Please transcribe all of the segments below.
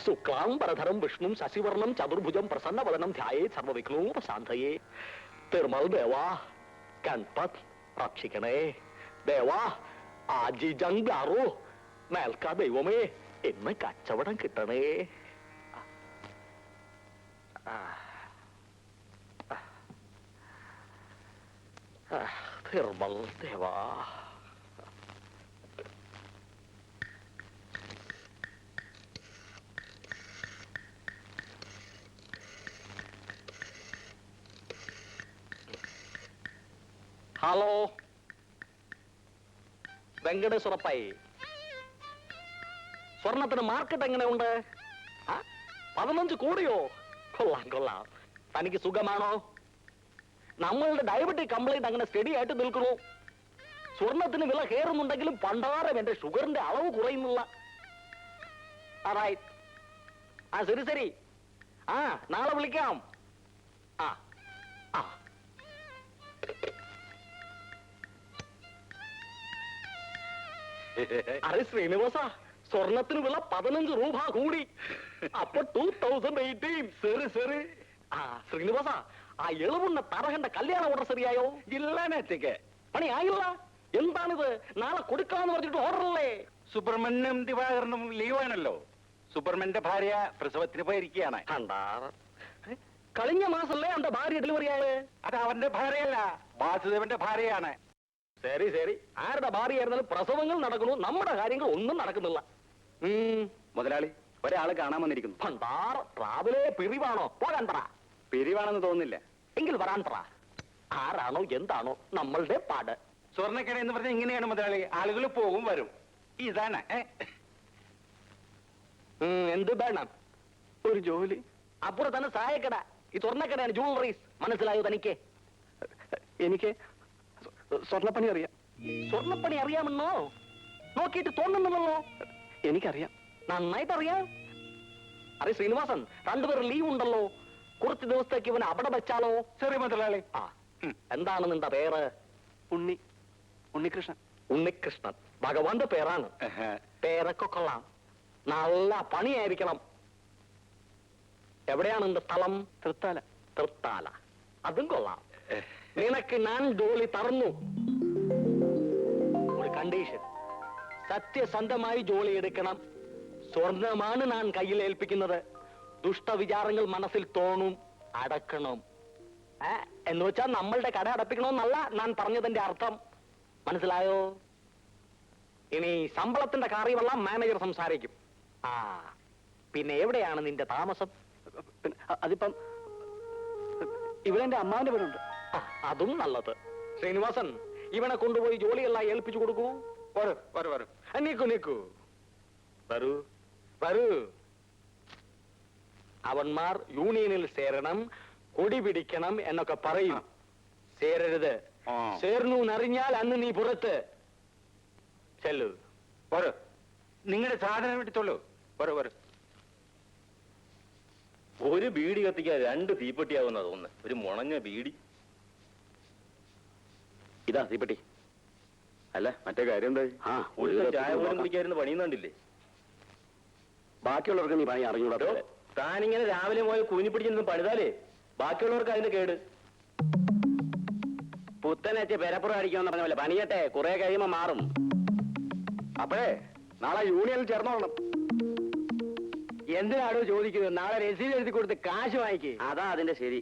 ശുക്ലാംബരധരം വിഷ്ണും ശശിവർണം ചതുർഭുജം പ്രസന്നവദനം ധ്യായേത് സർവവിഘ്നോപശാന്തയേ. തിരുമൽ ദേവാ, ഗണപത് രക്ഷിക്കണേ. ദേവാ, ആജിജങ്കാറോ മേൽക്കാ ദൈവമേ, ഇന്ന് കച്ചവടം കിട്ടണേ. തിരുമൽ ദേവാ. ഹലോ, വെങ്കടേശ്വരപ്പൈ, സ്വർണത്തിന് മാർക്കറ്റ് എങ്ങനെയുണ്ട്? 15 കോടിയോ? കൊള്ളാം കൊള്ളാം. തനിക്ക് സുഖമാണോ? നമ്മളുടെ ഡയബറ്റിക് കംപ്ലൈന്റ് അങ്ങനെ സ്റ്റഡി ആയിട്ട് നിൽക്കുന്നു. സ്വർണത്തിന് വില കയറുന്നുണ്ടെങ്കിലും പണ്ടാരം എന്റെ ഷുഗറിന്റെ അളവ് കുറയുന്നില്ല. ശരി ശരി, നാളെ വിളിക്കാം. അരെ ശ്രീനിവാസ, സ്വർണത്തിന് വില 15 രൂപ കൂടി. അപ്പൊ 2018. ശരി ശരി. ശ്രീനിവാസ, ആ എളുവുന്ന തറകന്റെ കല്യാണ ഓർഡർ ശരിയായോ? ഇല്ലാനേറ്റേക്ക് പണി ആയില്ല. എന്താണിത്? നാളെ കൊടുക്കാന്ന് പറഞ്ഞിട്ട് ഓർഡറല്ലേ? സുബ്രഹ്മണ്യം ദിവാകരനും ലീവാണല്ലോ. സുബ്രഹ്മണ്യന്റെ ഭാര്യ പ്രസവത്തിന് പോയിരിക്കുകയാണ്. കഴിഞ്ഞ മാസല്ലേ അവന്റെ ഭാര്യ ഡെലിവറി ആയത്? അത് അവന്റെ ഭാര്യയല്ല, വാസുദേവന്റെ ഭാര്യയാണ്. ശരി ശരി, ആരുടെ ഭാര്യയായിരുന്നാലും പ്രസവങ്ങൾ നടക്കുന്നു, നമ്മുടെ കാര്യങ്ങൾ ഒന്നും നടക്കുന്നില്ല. മുതലാളി, ഒരാള് കാണാൻ വന്നിരിക്കുന്നു. ഭണ്ടാർ, രാവിലെ പിരിവാണോ? പോകാൻ പറ. പിരിവാണെന്ന് തോന്നുന്നില്ല. എങ്കിൽ വരാൻ പറ. ആരാണോ എന്താണോ നമ്മളുടെ പാട്. സ്വർണ്ണക്കട എന്ന് പറഞ്ഞാൽ ഇങ്ങനെയാണ് മുതലാളി, ആളുകൾ പോകും വരും. ഇതാണ്. എന്ത് വേണം? ഒരു ജോലി. അപ്പുറം തന്നെ സഹായക്കട. ഈ സ്വർണ്ണക്കടയാണ്, ജ്വല്ലറീസ്. മനസ്സിലായോ തനിക്ക്? എനിക്ക് സ്വർണ്ണപ്പണി അറിയാം. സ്വർണ്ണപ്പണി അറിയാമെന്നോ? നോക്കിയിട്ട് തോന്നുന്നുള്ളോ? എനിക്കറിയാം, നന്നായിട്ട് അറിയാം. അതെ ശ്രീനിവാസൻ, രണ്ടുപേരും ലീവ് ഉണ്ടല്ലോ. കുറച്ച് ദിവസത്തേക്ക് ഇവനെ അവിടെ വെച്ചാലോ? ചെറിയ മുതലാളി. എന്താണ് നിന്റെ പേര്? ഉണ്ണികൃഷ്ണൻ. ഉണ്ണികൃഷ്ണൻ ഭഗവാന്റെ പേരാണ്. പേരൊക്കെ കൊള്ളാം. നല്ല പണിയായിരിക്കണം. എവിടെയാണ് നിന്റെ സ്ഥലം? തൃത്താല. തൃത്താല, അതും കൊള്ളാം. നിനക്ക് ഞാൻ ജോലി തറന്നു. ഒരു കണ്ടീഷൻ, സത്യസന്ധമായി ജോലി എടുക്കണം. സ്വർണമാണ് ഞാൻ കയ്യിൽ ഏൽപ്പിക്കുന്നത്. ദുഷ്ടവിചാരങ്ങൾ മനസ്സിൽ തോന്നും, അടക്കണം. എന്ന് വെച്ചാൽ നമ്മളുടെ കട അടപ്പിക്കണമെന്നല്ല ഞാൻ പറഞ്ഞതിന്റെ അർത്ഥം. മനസ്സിലായോ? ഇനി ശമ്പളത്തിന്റെ കാര്യമെല്ലാം മാനേജർ സംസാരിക്കും. പിന്നെ എവിടെയാണ് നിന്റെ താമസം? അതിപ്പം ഇവിടെ എന്റെ അമ്മാവിന്റെ വീടുണ്ട്. അതും നല്ലത്. ശ്രീനിവാസൻ, ഇവനെ കൊണ്ടുപോയി ജോലിയെല്ലാം ഏൽപ്പിച്ചു കൊടുക്കൂ. നീക്കൂ നീക്കൂ, വരൂ വരൂ. അവന്മാർ യൂണിയനിൽ ചേരണം, കൊടി പിടിക്കണം എന്നൊക്കെ പറയും. ചേരരുത്. ചേർന്നു എന്നറിഞ്ഞാൽ അന്ന് നീ പുറത്ത് ചെല്ലു. നിങ്ങളുടെ സാധനം എടുത്തോളൂ. ഒരു ബീഡി കത്തിക്കാൻ 2 തീപ്പെട്ടിയാവുന്ന തോന്നുന്നു. ഒരു മുണഞ്ഞ ബീഡി. ഇതാ തീപ്പെട്ടി. അല്ല, മറ്റേ കാര്യം എന്താ? ചായ പോലും കുടിക്കായിരുന്നു പണിയുന്നുണ്ടില്ലേ? ബാക്കിയുള്ളവർക്ക് നീ പണി അറിഞ്ഞൂടാ. താനിങ്ങനെ രാവിലെ പോയി കൂനിപ്പിടിച്ചൊന്നും പണിതാലേ ബാക്കിയുള്ളവർക്ക് അതിന്റെ കേട്. പുത്തനേറ്റ് പെരപ്പുറം അടിക്കാന്ന് പറഞ്ഞ പോലെ പണിയട്ടെ, കുറെ കഴിയുമ്പോ മാറും. അപ്പോഴേ നാളെ യൂണിയനിൽ ചേർന്നോളണം. എന്തിനാണോ ചോദിക്കുന്നത്? നാളെ രസീത് എഴുതി കൊടുത്ത് കാശ് വാങ്ങിക്കേ. അതാ അതിന്റെ ശരി.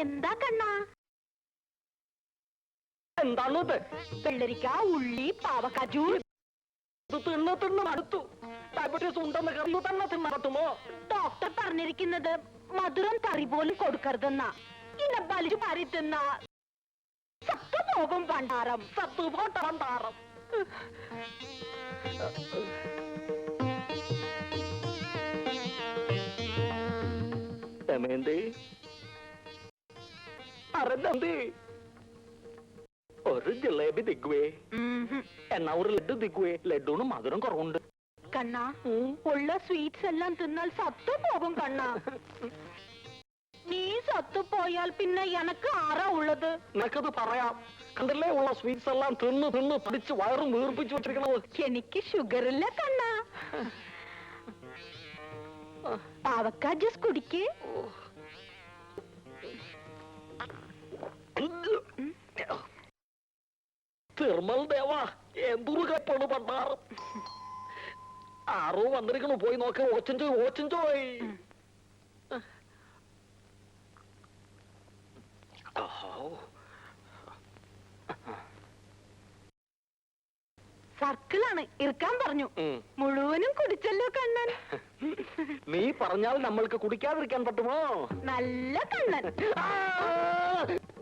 എന്താ കണ്ണാ? എന്താണത്? വെള്ളരിക്ക, ഉള്ളി, പാവക്കാജു തിന്ന് മടുത്തു. ഡയബറ്റീസ് ഉണ്ടെന്ന് കറിയൂ തന്നെ തിന്നറത്തുമോ? ഡോക്ടർ പറഞ്ഞിരിക്കുന്നത് മധുരം കറി പോലും കൊടുക്കരുതെന്നാ. ഇന്നെ വലിച്ചു പാരി തിന്ന സത്തുപോകും പണ്ടാരം. സത്തുപോട്ടറണ്ടാറം. ദമയന്തി, അരന്തന്തി, ഒരു ജിലേബി ദിഗ്വേ. ഉംഹും. എന്നാ ഒരു ലഡു ദിഗ്വേ. ലഡുവിന് മധുരം കുറവുണ്ട്. കണ്ണാ ഉള്ള സ്വീറ്റ്സ് എല്ലാം തിന്നാൽ സത്തു പോകും കണ്ണാ. നീ സത്തു പോയാൽ പിന്നെ എനക്ക് ആരാ ഉള്ളത്? നിനക്കത് പറയാം. കണ്ടല്ലേ ഉള്ള സ്വീറ്റ്സ് എല്ലാം തിന്ന് തിന്ന് പിടിച്ച് വയറും വീർപ്പിച്ചു വെച്ചിരിക്കണത്. എനിക്ക് ഷുഗർ ഇല്ല കണ്ണാ. പാവക്ക ജ്യൂസ് കുടിക്കേ. തിർമൽ ദേവാ എന്തൊരു കപ്പാണ് പണ്ടാറും. ആരോ വന്നിരിക്കണു, പോയി നോക്ക. ഓച്ചഞ്ചോയ്. സർക്കിളാണ് ഇരിക്കാൻ പറഞ്ഞു. മുഴുവനും കുടിച്ചല്ലോ കണ്ണൻ. നീ പറഞ്ഞാൽ നമ്മൾക്ക് കുടിക്കാതിരിക്കാൻ പറ്റുമോ? നല്ല കണ്ണൻ.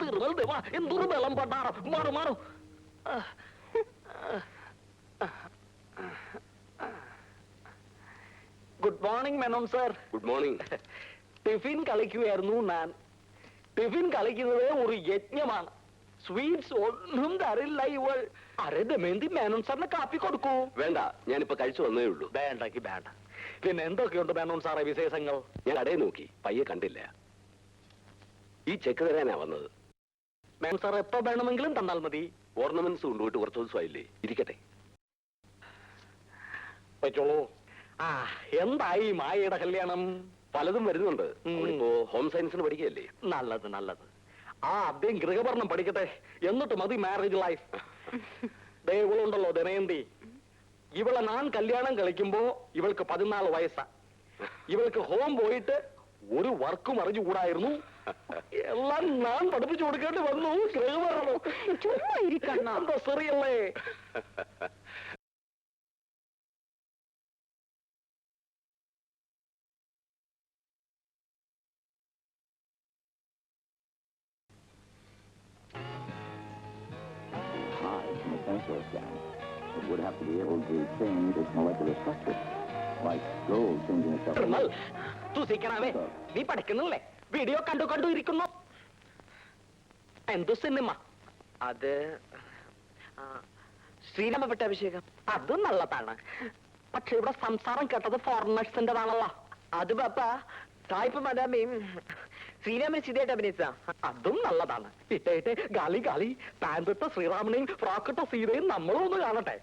തിരുവൽ ദേവാ എന്തൊരു ബലം പണ്ടാറ. മാറു മാറു. Good morning Menon sir. Good morning. Tiffin കളിക്കുകയായിരുന്നു ഞാൻ. ടിഫിൻ കളിക്കുന്നത് ഒരു യജ്ഞമാണ്. സ്വീറ്റ്സ് ഒന്നും തരില്ല ഇവൾ. അരെ ദമയന്തി, മേനോൻ സാറിന് കാപ്പി കൊടുക്കൂ. വേണ്ട, ഞാനിപ്പോ കഴിച്ചു വന്നേ ഉള്ളൂ. വേണ്ടെങ്കി വേണ്ട. പിന്നെ എന്തൊക്കെയുണ്ട് മേനോൻ സാറേ വിശേഷങ്ങൾ? ഞാൻ കടയിൽ നോക്കി, പയ്യെ കണ്ടില്ല. ഈ ചെക്ക് തരാനാ വന്നത്. മേനോൻ സാർ എപ്പോ വേണമെങ്കിലും തന്നാൽ മതി. ഓർണമെന്റ്സ് കൊണ്ടുപോയിട്ട് കുറച്ച് ദിവസമായില്ലേ, ഇരിക്കട്ടെ. പറ്റോളൂ. ആ, എന്തായി മായയുടെ കല്യാണം? പലതും വരുന്നുണ്ട്. ഇപ്പോ ഹോം സയൻസിന് പഠിക്കുകയല്ലേ. നല്ലത് നല്ലത്. ആ, ആദ്യം ഗൃഹഭരണം പഠിക്കട്ടെ, എന്നിട്ട് മതി മാരേജ് ലൈഫ്. ഇവളുണ്ടല്ലോ ദമയന്തി, ഇവളെ ഞാൻ കല്യാണം കളിക്കുമ്പോ ഇവൾക്ക് 14 വയസ്സാ. ഇവൾക്ക് ഹോം പോയിട്ട് ഒരു വർക്കും അറിഞ്ഞുകൂടായിരുന്നു. എല്ലാം ഞാൻ പഠിപ്പിച്ചു കൊടുക്കേണ്ടി വന്നു. ഗൃഹഭരണം ചുമ്മാ ഇരിക്കണ്ണ. എന്താ ശരിയല്ലേ? Potential scan. It would have to be able to change its molecular structure, like gold changing itself. തിരുമൽ, സൂക്ഷിക്കണമേ. നീ പഠിക്കുന്നില്ലേ? വീഡിയോ കണ്ടു ഇരിക്കുന്നു. എന്തു സിനിമ? അത് ശ്രീരാമ പട്ടാഭിഷേകം. അത് നല്ലതാണ്. പക്ഷെ ഇവിടെ സംസാരം കേട്ടത് ഫോറിനേഴ്സിന്റെതാണല്ലോ. അത് പാപ്പ സായിപ്പ് മദാമയും ശ്രീരാമൻ സീതയായിട്ട് അഭിനയിച്ച. അതും നല്ലതാണ്. ഇട്ടേ ഗാലി ഗാലി പാൻപിട്ട ശ്രീരാമനെയും ഫ്രോക്കിട്ട സീതയും നമ്മളും ഒന്ന് കാണട്ടെ.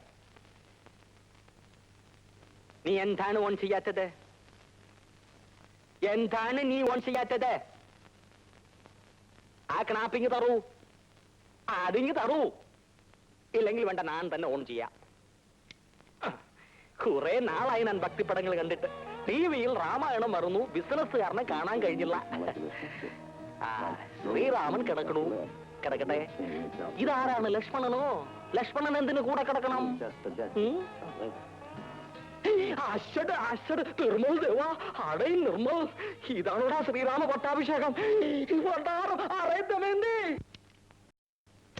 നീ എന്താണ് ഓൺ ചെയ്യാത്തത്? എന്താണ് നീ ഓൺ ചെയ്യാത്തത്? ആ ക്നാപ്പിങ് തറൂ. അതിങ് തറൂ. ഇല്ലെങ്കിൽ വേണ്ട, ഞാൻ തന്നെ ഓൺ ചെയ്യാം. കുറെ നാളായി ഞാൻ ഭക്തിപ്പടങ്ങൾ കണ്ടിട്ട്. ടിവിയിൽ രാമായണം മറന്നു, ബിസിനസ്സുകാരനെ കാണാൻ കഴിഞ്ഞില്ല. ശ്രീരാമൻ കിടക്കണു. കിടക്കട്ടെ. ഇതാരാണ്? ലക്ഷ്മണനോ? ലക്ഷ്മണൻ എന്തിനു കൂടെ കിടക്കണം? നിർമ്മൽ ദേവാ, അടേ നിർമ്മൽ, ഇതാണോടാ ശ്രീരാമ പട്ടാഭിഷേകം?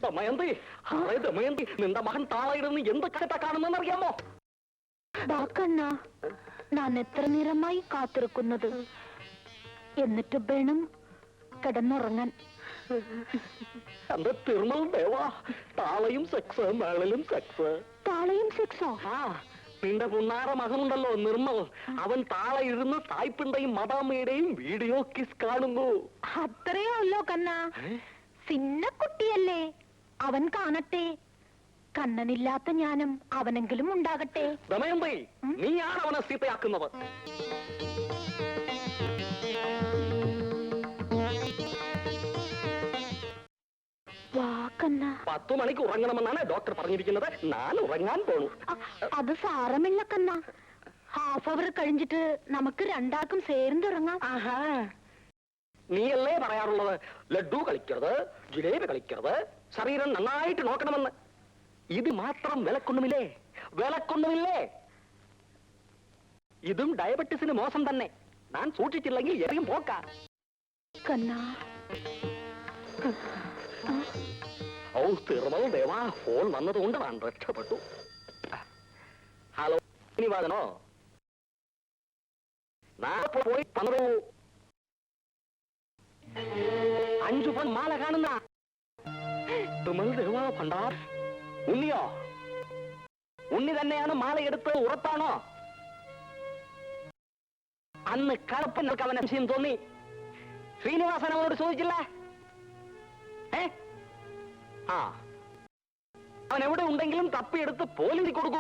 ദമയന്തി, അറേ ദമയന്തി, നിന്റെ മകൻ താളയിടുന്ന് എന്ത് കഥ കാണുന്നെന്ന് അറിയാമോ? കണ്ണ, ഞാൻ എത്ര നേരമായി കാത്തിരിക്കുന്നത്. എന്നിട്ട് വേണം കിടന്നുറങ്ങാൻ. എന്റെ തിരുമൽ ദേവാ, താളയും സെക്സ്, മേളലും സെക്സ്. താളയും സെക്സോ? ആ, നിന്റെ പുന്നാറ മകനുണ്ടല്ലോ നിർമ്മൽ, അവൻ താളയിരുന്ന് സായിപ്പിന്റെയും മദാമ്മയുടെയും വീഡിയോ കിസ് കാണുന്നു. അത്രയോ അല്ലോ കണ്ണ. സിന്ന കുട്ടിയല്ലേ, അവൻ കാണട്ടെ. കണ്ണനില്ലാത്ത ജ്ഞാനം അവനെങ്കിലും ഉണ്ടാകട്ടെ. ദമയന്തി, നീയാണ് അവനെ സീതയാക്കുന്നത്. വാ കണ്ണ. 10 മണിക്ക് ഉറങ്ങണമെന്നാണ് ഡോക്ടർ പറഞ്ഞിരിക്കുന്നത്. ഞാൻ ഉറങ്ങാൻ പോണു. അത് സാരമില്ല കണ്ണ. ഹാഫ് അവർ കഴിഞ്ഞിട്ട് നമുക്ക് രണ്ടാൾക്കും ചേർന്നുറങ്ങാം. ആഹാ, നീയല്ലേ പറയാറുള്ളത് ലഡു കളിക്കരുത്, ജിലേബി കളിക്കരുത്, ശരീരം നന്നായിട്ട് നോക്കണമെന്ന്. ഇത് മാത്രം വിലക്കൊന്നുമില്ലേ? വിലക്കൊന്നുമില്ലേ? ഇതും ഡയബറ്റീസിന് മോശം തന്നെ. ഞാൻ സൂക്ഷിച്ചില്ലെങ്കിൽ എറിയും പോക്കാ. കണ്ണാ. ഓ തിരുമൽ ദേവാ, ഫോൺ വന്നതുകൊണ്ട് ഞാൻ രക്ഷപ്പെട്ടു. ഹലോ, ഇനി വാദനോ? പോയി പണറൂ. 5 പൺ മാല കാണുന്ന നിർമ്മൽ ദേവാ ഭണ്ഡാർ. ഉണ്ണിയോ? ഉണ്ണി തന്നെയാണ് മാലയെടുത്ത് ഉറപ്പാണോ? അന്ന് കറുപ്പനക്ക് അവൻ സംശയം തോന്നി. ശ്രീനിവാസൻ അവനോട് ചോദിച്ചില്ല? ആ, അവൻ എവിടെ ഉണ്ടെങ്കിലും തപ്പിയെടുത്ത് പോലീസിൽ കൊടുക്കൂ.